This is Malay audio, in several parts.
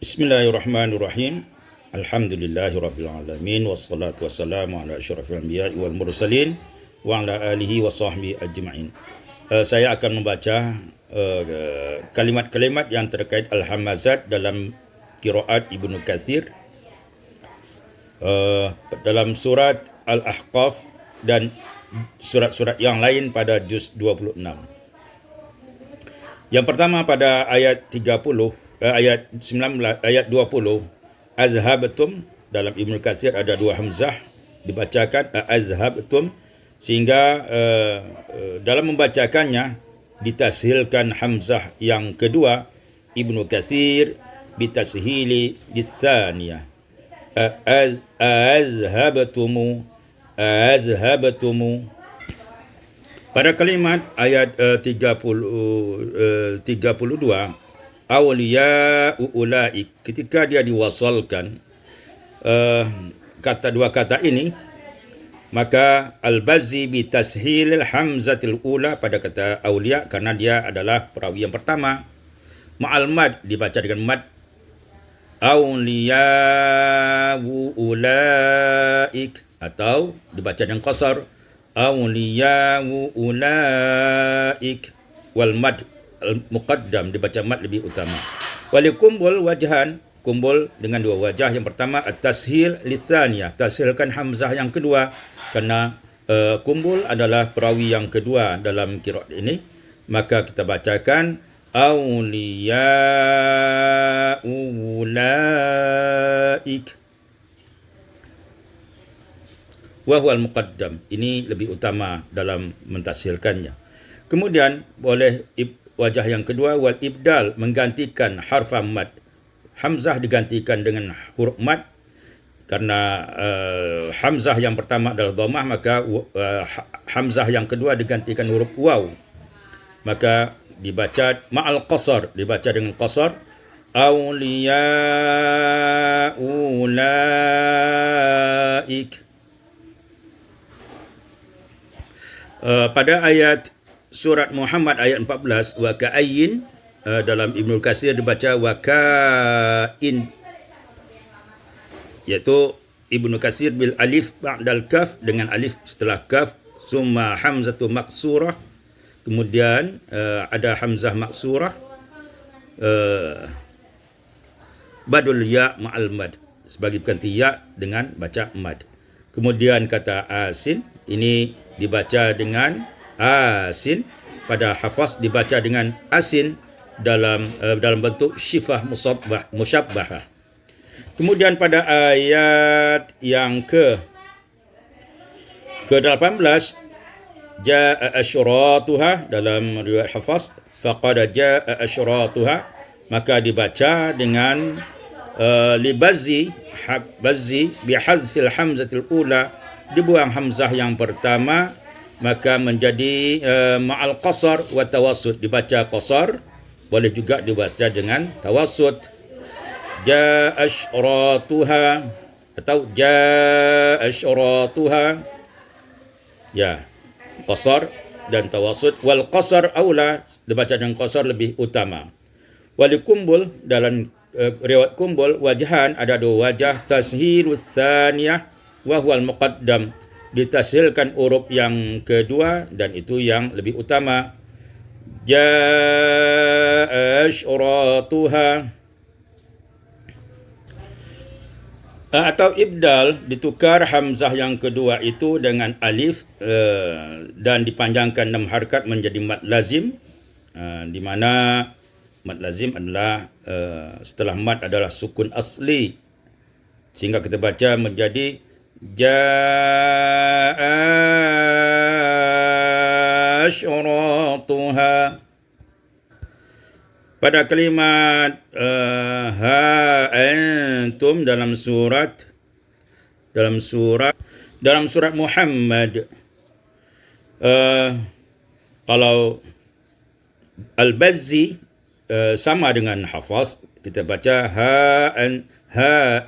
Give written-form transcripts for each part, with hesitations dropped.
Bismillahirrahmanirrahim. Alhamdulillahirabbil alamin wassalatu wassalamu ala asyrafil anbiya'i wal mursalin wa ala alihi wa sahbihi ajma'in. Saya akan membaca kalimat-kalimat yang terkait al-hamazat dalam qiraat Ibnu Katsir dalam surat Al-Ahqaf dan surat-surat yang lain pada juz 26. Yang pertama pada ayat 30, ayat 19, ayat 20, azhabtum. Dalam Ibnu Katsir ada dua hamzah dibacakan azhabtum, sehingga dalam membacakannya ditashilkan hamzah yang kedua Ibnu Katsir bitashili ditsaniyah azhabtum. Pada kalimat ayat 32 awliya ulaik, ketika dia diwasalkan dua kata ini, maka al-Bazzi bi tashilil hamzatil ula pada kata awliya, karena dia adalah perawi yang pertama. Ma'al mad, dibaca dengan mad. Awliya ulaik, atau dibaca dengan qasar. Awliya ulaik wal mad al-muqaddam, dibaca mad lebih utama. Walikumbul wajhan, kumbul dengan dua wajah. Yang pertama at-tashil lisaniyah, tashilkan hamzah yang kedua, karena kumbul adalah perawi yang kedua dalam qiraat ini. Maka kita bacakan awliya ulaik wa huwal muqaddam, ini lebih utama dalam mentashilkannya. Kemudian boleh wajah yang kedua wal ibdal, menggantikan harfa mad. Hamzah digantikan dengan huruf mad, karena hamzah yang pertama adalah dhammah, maka hamzah yang kedua digantikan huruf waw. Maka dibaca ma'al qasar, dibaca dengan qasar. Awliya ulaik. Pada ayat surat Muhammad ayat 14, wa ka'ayyin, dalam Ibnu Katsir dibaca wa ka'in, iaitu Ibnu Katsir bil alif ba'dal kaf, dengan alif setelah kaf, summa hamzatu maksurah, kemudian ada hamzah maksurah, badul ya ma'al mad, sebagai pengganti ya dengan baca mad. Kemudian kata asin, ini dibaca dengan asin. Pada hafaz dibaca dengan asin dalam bentuk syifah musyabbahah. Kemudian pada ayat yang ke-18, jaa asyratuha, dalam riwayat hafaz faqad jaa asyratuha, maka dibaca dengan libazzi bihadzfil hamzatil ula, dibuang hamzah yang pertama, maka menjadi ma'al qasar wa tawassut, dibaca qasar, boleh juga dibaca dengan tawassut. Ja asyratuha atau ja asyratuha, ya, qasar dan tawassut. Wal qasar aula, dibaca dengan qasar lebih utama. Walikumbul, dalam riwayat kumbul wajhan ada dua wajah, tashilus tsaniyah wa huwal muqaddam, ditashilkan huruf yang kedua dan itu yang lebih utama. Jaa asyratuha. Atau ibdal, ditukar hamzah yang kedua itu dengan alif dan dipanjangkan 6 harakat menjadi mad lazim, di mana mad lazim adalah setelah mad adalah sukun asli, sehingga kita baca menjadi jaa asyratuha. Pada kalimat ha antum dalam surat Muhammad, kalau al-Bazzi sama dengan hafaz, kita baca ha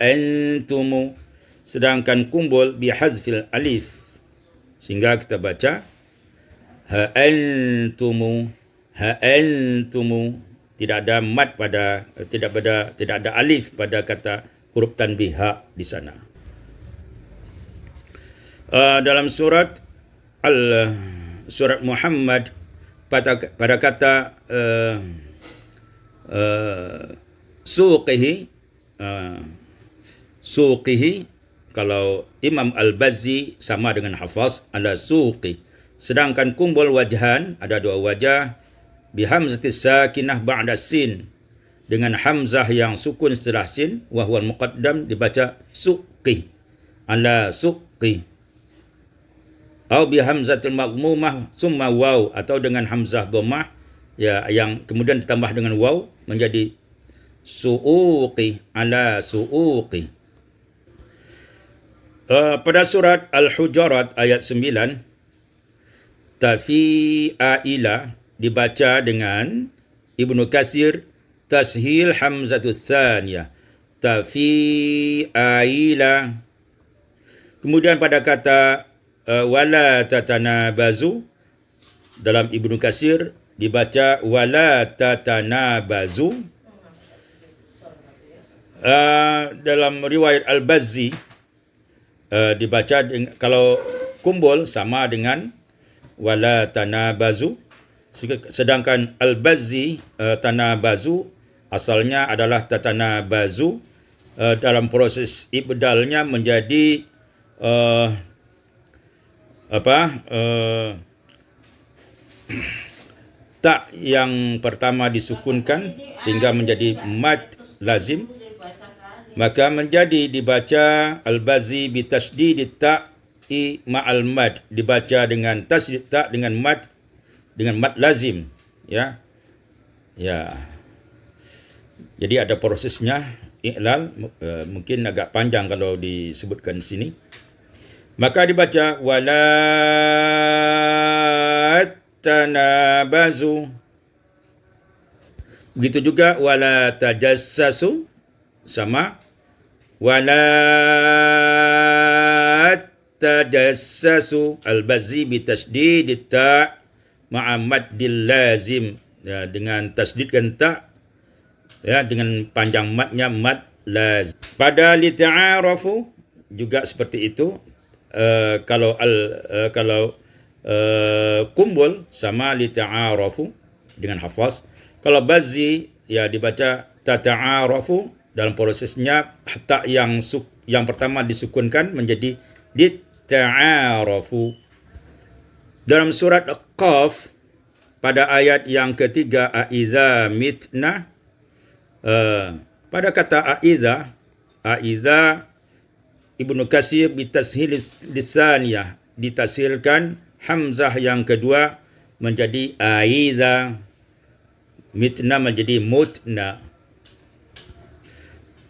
antum, sedangkan kumbul bihazfil alif, sehingga kita baca ha antum. tidak ada mad pada tidak ada alif pada kata huruf tanbih ha di sana. Dalam surat Muhammad pada kata suqihi, kalau Imam Al-Bazzi sama dengan Hafaz ala suqi. Sedangkan kumbul wajhan, ada dua wajah, bihamzatis sakinah ba'da sin, dengan hamzah yang sukun setelah sin, wa huwa muqaddam, dibaca suqi ala suqi. Au bi hamzatil madmumah summa waw, atau dengan hamzah dhammah ya yang kemudian ditambah dengan waw menjadi suuqi ala suuqi. Pada surat Al-Hujurat ayat 9, tafi'aila dibaca dengan Ibnu Katsir tashil hamzatu tsaniyah, tafi'aila. Kemudian pada kata wala tatanabazu, dalam Ibnu Katsir dibaca wala tatanabazu. Dalam riwayat Al-Bazzi dibaca kalau kumbul sama dengan wala tanabazu, sedangkan Al-Bazzi tanabazu asalnya adalah tatanabazu. Dalam proses ibdalnya menjadi tak yang pertama disukunkan sehingga menjadi mad lazim, maka menjadi dibaca Al-Bazzi bi tasydid ta'i ma'al mad, dibaca dengan tasydid ta dengan mad lazim, ya. Jadi ada prosesnya i'lal, mungkin agak panjang kalau disebutkan sini. Maka dibaca wala tanabazu. Begitu juga wala tajassasu, sama wala tajassasu. Al-Bazzi bi tasydid ta ma'a maddil lazim, ya, dengan tasdidkan ta, ya, dengan panjang madnya mad lazim. Pada li ta'arafu juga seperti itu. Kalau kumbul sama li ta'arafu dengan Hafaz. Kalau Bazzi ya dibaca tata'arafu, dalam prosesnya ta yang pertama disukunkan menjadi dita'arafu. Dalam surat Qaf pada ayat yang ketiga, aiza mitna, pada kata aiza Ibnu Katsir bitashil lisaniyah, ditashilkan hamzah yang kedua menjadi aiza, mitna menjadi mutna.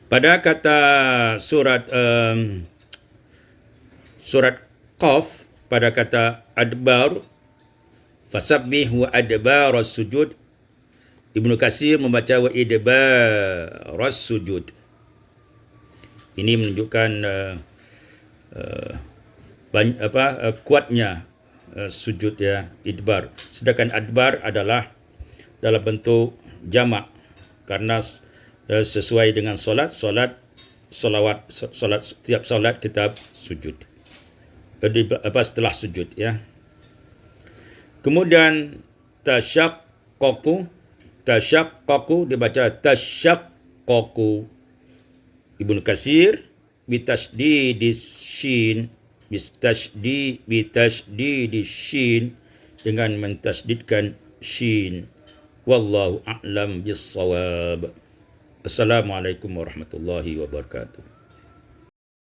Pada kata surat Qaf pada kata adbar, fasabbih wa adbaras sujud, Ibnu Katsir membaca wa idbaras sujud. Ini menunjukkan kuatnya sujud, ya, idbar. Sedangkan adbar adalah dalam bentuk jamak karena sesuai dengan solat setiap solat kita sujud. Setelah sujud, ya. Kemudian tasyaqqaqu dibaca tasyaqqaqu. Ibnu Katsir bitasydidis shin, bitasydidis shin, dengan mentasydidkan shin. Wallahu a'lam bis-shawab. Assalamualaikum warahmatullahi wabarakatuh.